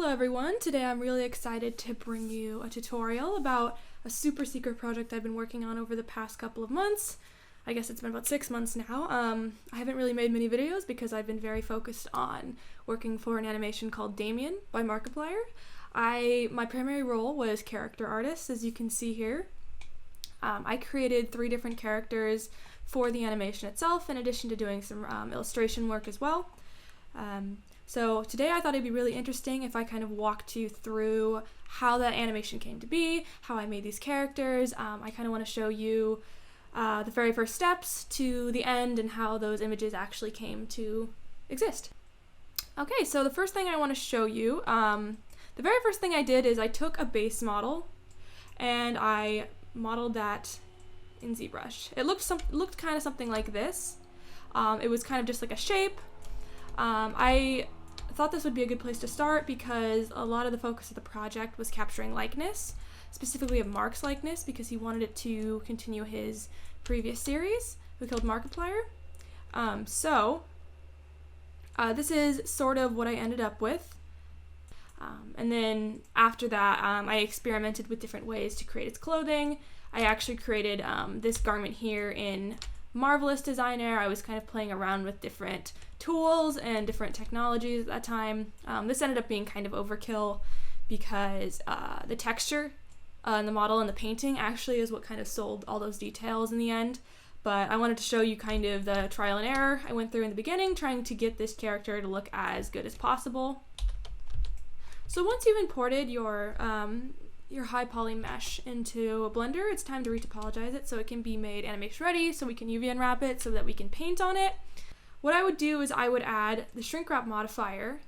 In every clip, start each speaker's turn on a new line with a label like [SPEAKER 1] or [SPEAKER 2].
[SPEAKER 1] Hello everyone, today I'm really excited to bring you a tutorial about a super secret project I've been working on over the past couple of months. I guess it's been about 6 months now. I haven't really made many videos because I've been very focused on working for an animation called Damien by Markiplier. My primary role was character artist, as you can see here. I created 3 different characters for the animation itself, in addition to doing some illustration work as well. So today I thought it'd be really interesting if I kind of walked you through how that animation came to be, how I made these characters. I kind of want to show you the very first steps to the end and how those images actually came to exist. Okay, so the first thing I want to show you, the very first thing I did is I took a base model and I modeled that in ZBrush. It looked kind of something like this. It was kind of just like a shape. I thought this would be a good place to start because a lot of the focus of the project was capturing likeness, specifically of Mark's likeness, because he wanted it to continue his previous series, Who Killed Markiplier. This is sort of what I ended up with. And then after that, I experimented with different ways to create its clothing. I actually created this garment here in Marvelous Designer. I was kind of playing around with different tools and different technologies at that time. This ended up being kind of overkill because the texture and the model and the painting actually is what kind of sold all those details in the end. But I wanted to show you kind of the trial and error I went through in the beginning, trying to get this character to look as good as possible. So once you've imported your high poly mesh into a Blender, it's time to retopologize it so it can be made animation ready, so we can UV unwrap it so that we can paint on it. What I would do is I would add the shrink wrap modifier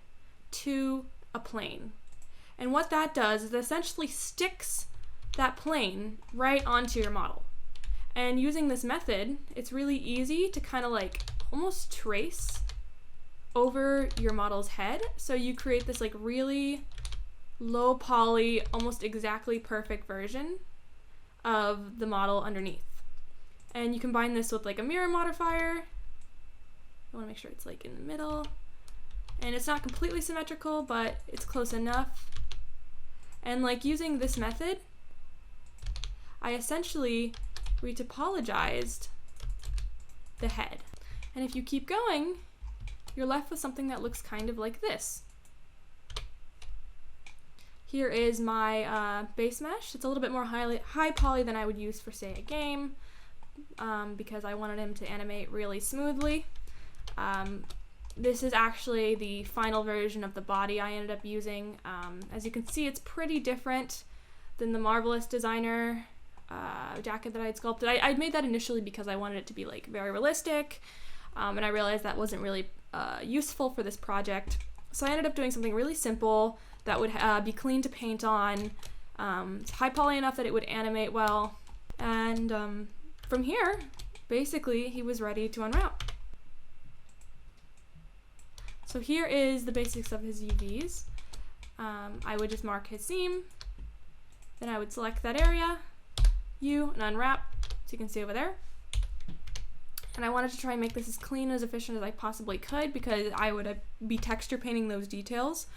[SPEAKER 1] to a plane. And what that does is it essentially sticks that plane right onto your model. And using this method, it's really easy to kind of like almost trace over your model's head. So you create this like really low poly, almost exactly perfect version of the model underneath. And you combine this with like a mirror modifier. I want to make sure it's like in the middle. And it's not completely symmetrical, but it's close enough. And like using this method, I essentially retopologized the head. And if you keep going, you're left with something that looks kind of like this. Here is my base mesh. It's a little bit more high poly than I would use for, say, a game, because I wanted him to animate really smoothly. This is actually the final version of the body I ended up using. As you can see, it's pretty different than the Marvelous Designer jacket that I had sculpted. I'd made that initially because I wanted it to be like very realistic, and I realized that wasn't really useful for this project. So I ended up doing something really simple that would be clean to paint on, high poly enough that it would animate well, and from here, basically, he was ready to unwrap. So here is the basics of his UVs. I would just mark his seam, then I would select that area, and unwrap, so you can see over there. And I wanted to try and make this as clean and as efficient as I possibly could because I would be texture painting those details.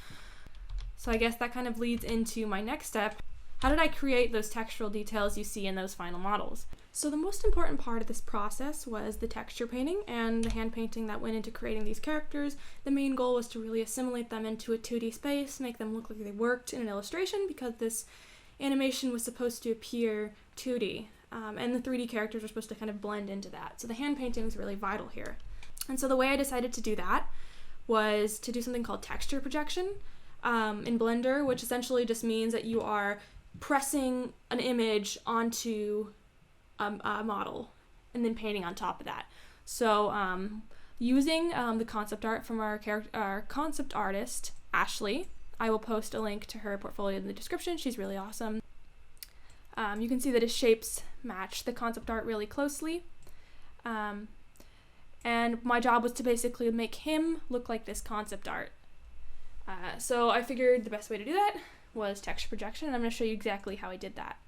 [SPEAKER 1] So I guess that kind of leads into my next step. How did I create those textural details you see in those final models? So the most important part of this process was the texture painting and the hand painting that went into creating these characters. The main goal was to really assimilate them into a 2D space, make them look like they worked in an illustration because this animation was supposed to appear 2D. And the 3D characters were supposed to kind of blend into that. So the hand painting was really vital here. And so the way I decided to do that was to do something called texture projection in Blender, which essentially just means that you are pressing an image onto a model and then painting on top of that. So using the concept art from our concept artist, Ashley, I will post a link to her portfolio in the description. She's really awesome. You can see that his shapes match the concept art really closely. And my job was to basically make him look like this concept art. So I figured the best way to do that was texture projection, and I'm going to show you exactly how I did that.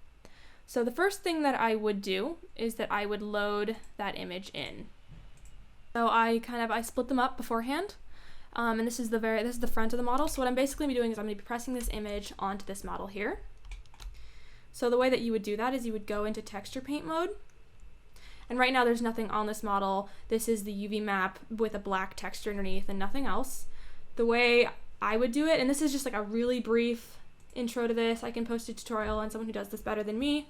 [SPEAKER 1] So the first thing that I would do is that I would load that image in. So I split them up beforehand. And this is the front of the model. So what I'm basically doing is I'm going to be pressing this image onto this model here. So the way that you would do that is you would go into texture paint mode. And right now there's nothing on this model. This is the UV map with a black texture underneath and nothing else. The way I would do it, and this is just like a really brief intro to this, I can post a tutorial on someone who does this better than me,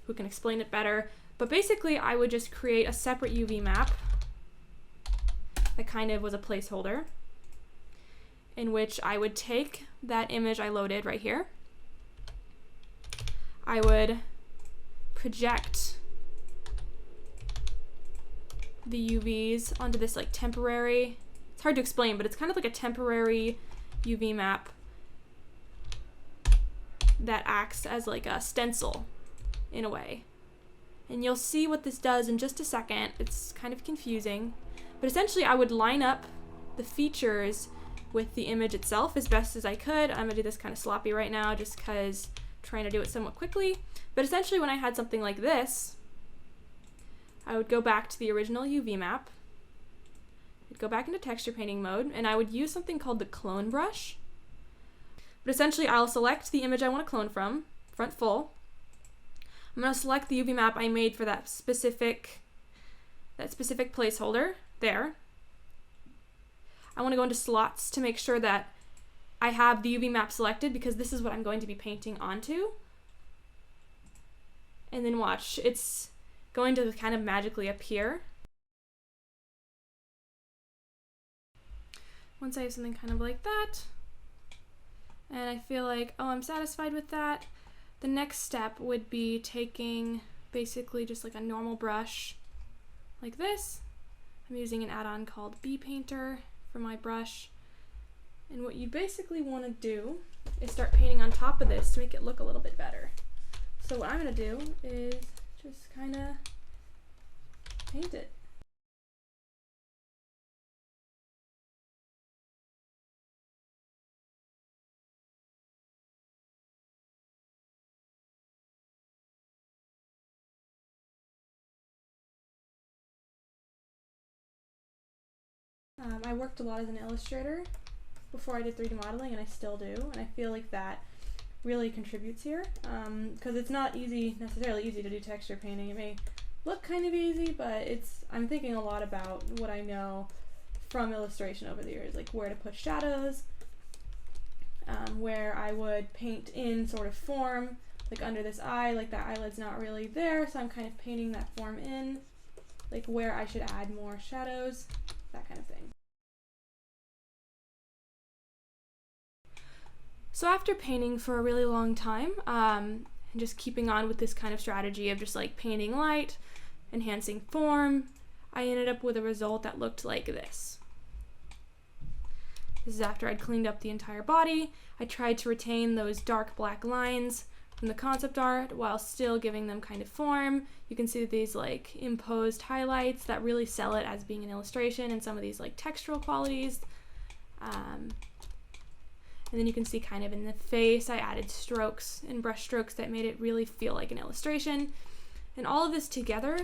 [SPEAKER 1] who can explain it better. But basically I would just create a separate UV map that kind of was a placeholder, in which I would take that image I loaded right here. I would project the UVs onto this like temporary, it's hard to explain, but it's kind of like a temporary UV map that acts as like a stencil in a way. And you'll see what this does in just a second. It's kind of confusing, but essentially I would line up the features with the image itself as best as I could. I'm gonna do this kind of sloppy right now just because I'm trying to do it somewhat quickly. But essentially when I had something like this, I would go back to the original UV map, I'd go back into texture painting mode, and I would use something called the clone brush. But essentially I'll select the image I want to clone from, front full. I'm going to select the UV map I made for that specific placeholder there. I want to go into slots to make sure that I have the UV map selected because this is what I'm going to be painting onto. And then watch, it's going to kind of magically appear. Once I have something kind of like that, and I feel like, oh, I'm satisfied with that, the next step would be taking basically just like a normal brush like this. I'm using an add-on called Bee Painter for my brush. And what you basically want to do is start painting on top of this to make it look a little bit better. So what I'm going to do is just kind of paint it. I worked a lot as an illustrator before I did 3D modeling, and I still do, and I feel like that really contributes here, because it's not necessarily easy to do texture painting. It may look kind of easy, but I'm thinking a lot about what I know from illustration over the years, like where to put shadows, where I would paint in sort of form, like under this eye, like that eyelid's not really there, so I'm kind of painting that form in, like where I should add more shadows, that kind of thing. So after painting for a really long time, and just keeping on with this kind of strategy of just like painting light, enhancing form, I ended up with a result that looked like this. This is after I'd cleaned up the entire body. I tried to retain those dark black lines from the concept art while still giving them kind of form. You can see these like imposed highlights that really sell it as being an illustration, and some of these like textural qualities. And then you can see kind of in the face, I added strokes and brush strokes that made it really feel like an illustration. And all of this together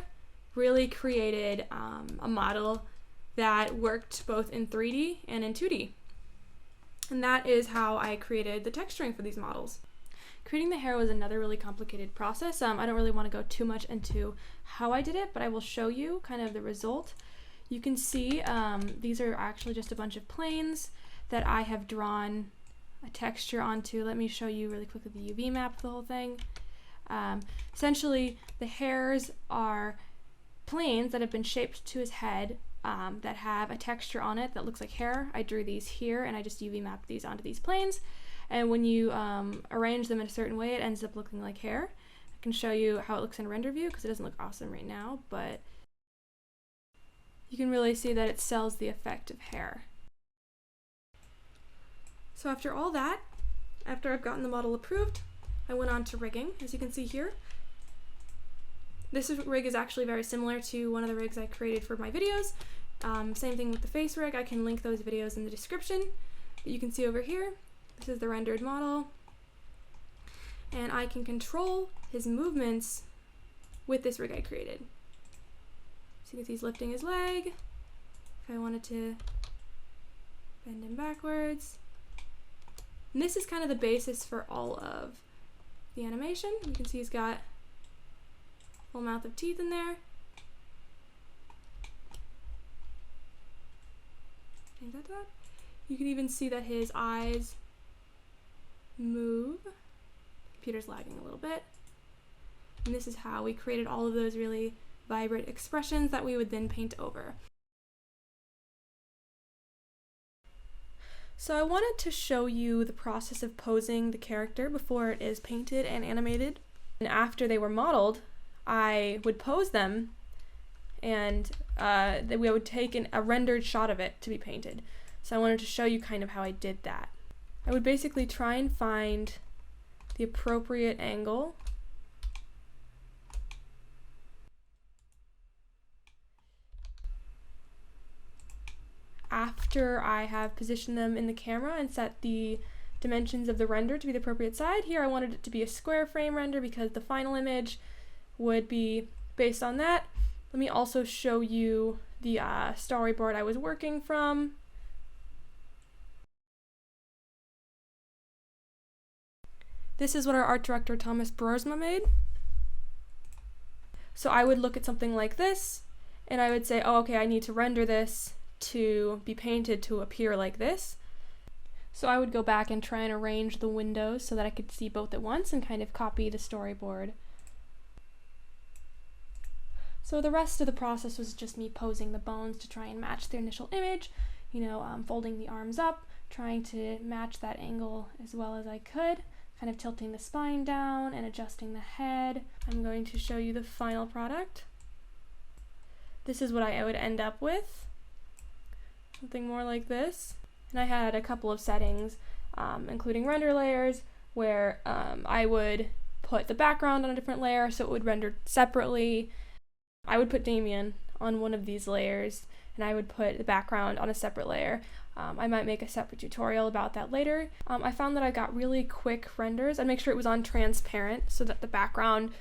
[SPEAKER 1] really created a model that worked both in 3D and in 2D. And that is how I created the texturing for these models. Creating the hair was another really complicated process. I don't really want to go too much into how I did it, but I will show you kind of the result. You can see these are actually just a bunch of planes that I have drawn a texture onto. Let me show you really quickly the UV map of the whole thing. Essentially, the hairs are planes that have been shaped to his head that have a texture on it that looks like hair. I drew these here and I just UV mapped these onto these planes. And when you arrange them in a certain way, it ends up looking like hair. I can show you how it looks in render view because it doesn't look awesome right now, but you can really see that it sells the effect of hair. So after all that, after I've gotten the model approved, I went on to rigging, as you can see here. This rig is actually very similar to one of the rigs I created for my videos. Same thing with the face rig. I can link those videos in the description. But you can see over here, this is the rendered model. And I can control his movements with this rig I created. So you can see he's lifting his leg. If I wanted to bend him backwards. And this is kind of the basis for all of the animation. You can see he's got a full mouth of teeth in there. Change that to that. You can even see that his eyes move. Computer's lagging a little bit. And this is how we created all of those really vibrant expressions that we would then paint over. So I wanted to show you the process of posing the character before it is painted and animated. And after they were modeled, I would pose them, and then we would take a rendered shot of it to be painted. So I wanted to show you kind of how I did that. I would basically try and find the appropriate angle. After I have positioned them in the camera and set the dimensions of the render to be the appropriate side, here I wanted it to be a square frame render because the final image would be based on that. Let me also show you the storyboard I was working from. This is what our art director Thomas Broersma made. So I would look at something like this and I would say, oh, okay, I need to render this to be painted to appear like this. So I would go back and try and arrange the windows so that I could see both at once and kind of copy the storyboard. So the rest of the process was just me posing the bones to try and match the initial image, folding the arms up, trying to match that angle as well as I could, kind of tilting the spine down and adjusting the head. I'm going to show you the final product. This is what I would end up with. Something more like this. And I had a couple of settings, including render layers, where I would put the background on a different layer so it would render separately. I would put Damien on one of these layers, and I would put the background on a separate layer. I might make a separate tutorial about that later. I found that I got really quick renders. I'd make sure it was on transparent so that the background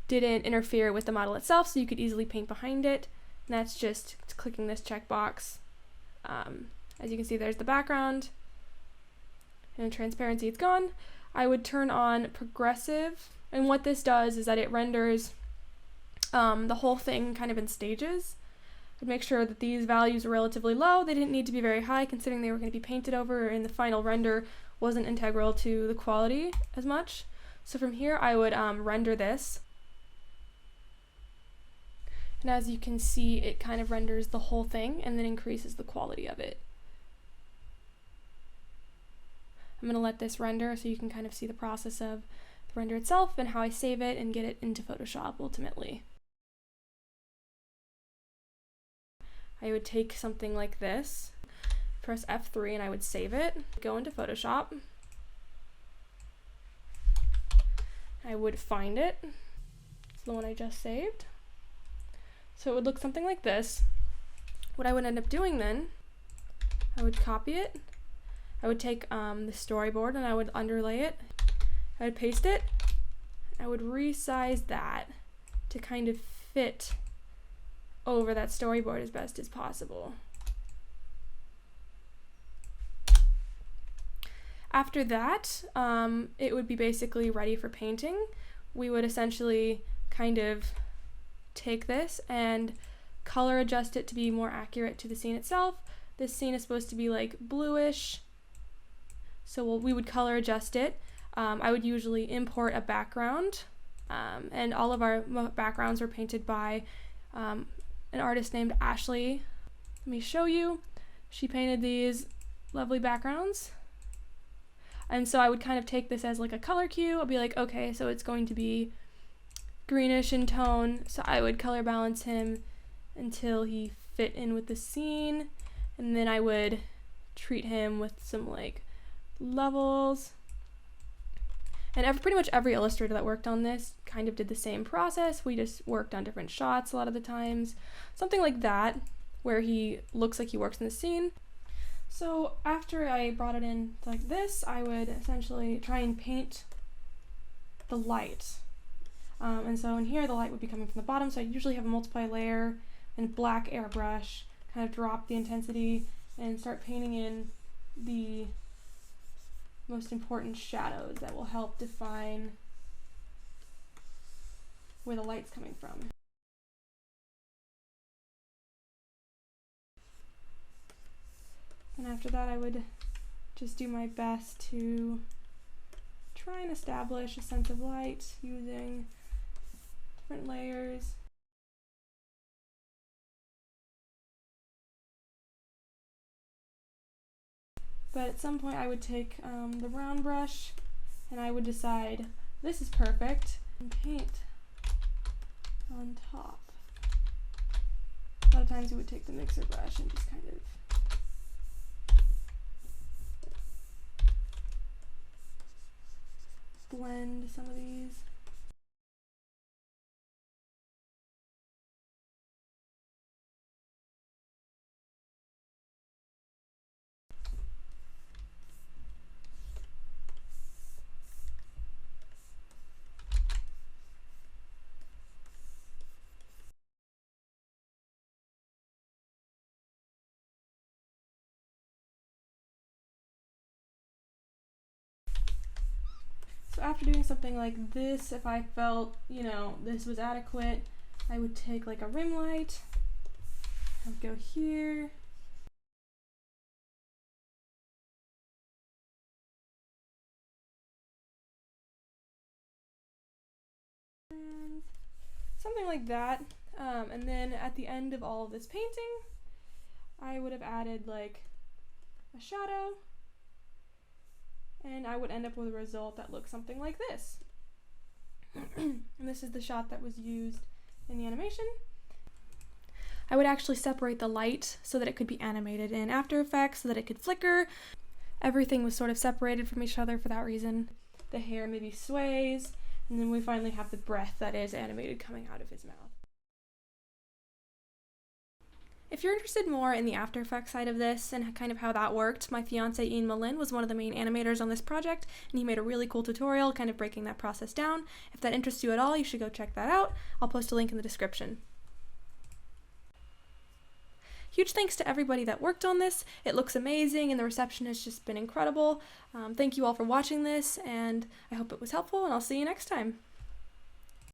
[SPEAKER 1] didn't interfere with the model itself, so you could easily paint behind it. And that's just clicking this checkbox. As you can see, there's the background, and transparency, it's gone. I would turn on progressive, and what this does is that it renders the whole thing kind of in stages. I'd make sure that these values were relatively low. They didn't need to be very high considering they were going to be painted over, and the final render wasn't integral to the quality as much. So from here I would render this. And as you can see, it kind of renders the whole thing and then increases the quality of it. I'm going to let this render so you can kind of see the process of the render itself and how I save it and get it into Photoshop ultimately. I would take something like this, press F3, and I would save it, go into Photoshop. I would find it. It's the one I just saved. So it would look something like this. What I would end up doing then, I would copy it. I would take the storyboard and I would underlay it. I would paste it. I would resize that to kind of fit over that storyboard as best as possible. After that, it would be basically ready for painting. We would essentially kind of take this and color adjust it to be more accurate to the scene itself. This scene is supposed to be like bluish, so we would color adjust it. I would usually import a background, and all of our backgrounds were painted by an artist named Ashley. Let me show you. She painted these lovely backgrounds. And so I would kind of take this as like a color cue. I'll be like, okay, so it's going to be greenish in tone, so I would color balance him until he fit in with the scene, and then I would treat him with some like levels. And pretty much every illustrator that worked on this kind of did the same process. We just worked on different shots a lot of the times. Something like that, where he looks like he works in the scene. So after I brought it in like this, I would essentially try and paint the light. And so in here the light would be coming from the bottom, so I usually have a multiply layer and black airbrush, kind of drop the intensity and start painting in the most important shadows that will help define where the light's coming from. And after that, I would just do my best to try and establish a sense of light using different layers. But at some point I would take the round brush and I would decide this is perfect and paint on top. A lot of times you would take the mixer brush and just kind of blend some of these. So after doing something like this, if I felt, this was adequate, I would take like a rim light, I would go here, and something like that. And then at the end of all of this painting, I would have added like a shadow, and I would end up with a result that looks something like this. And this is the shot that was used in the animation. I would actually separate the light so that it could be animated in After Effects, so that it could flicker. Everything was sort of separated from each other for that reason. The hair maybe sways, and then we finally have the breath that is animated coming out of his mouth. If you're interested more in the After Effects side of this and kind of how that worked, my fiance Ian Melinn was one of the main animators on this project, and he made a really cool tutorial kind of breaking that process down. If that interests you at all, you should go check that out. I'll post a link in the description. Huge thanks to everybody that worked on this. It looks amazing and the reception has just been incredible. Thank you all for watching this, and I hope it was helpful, and I'll see you next time.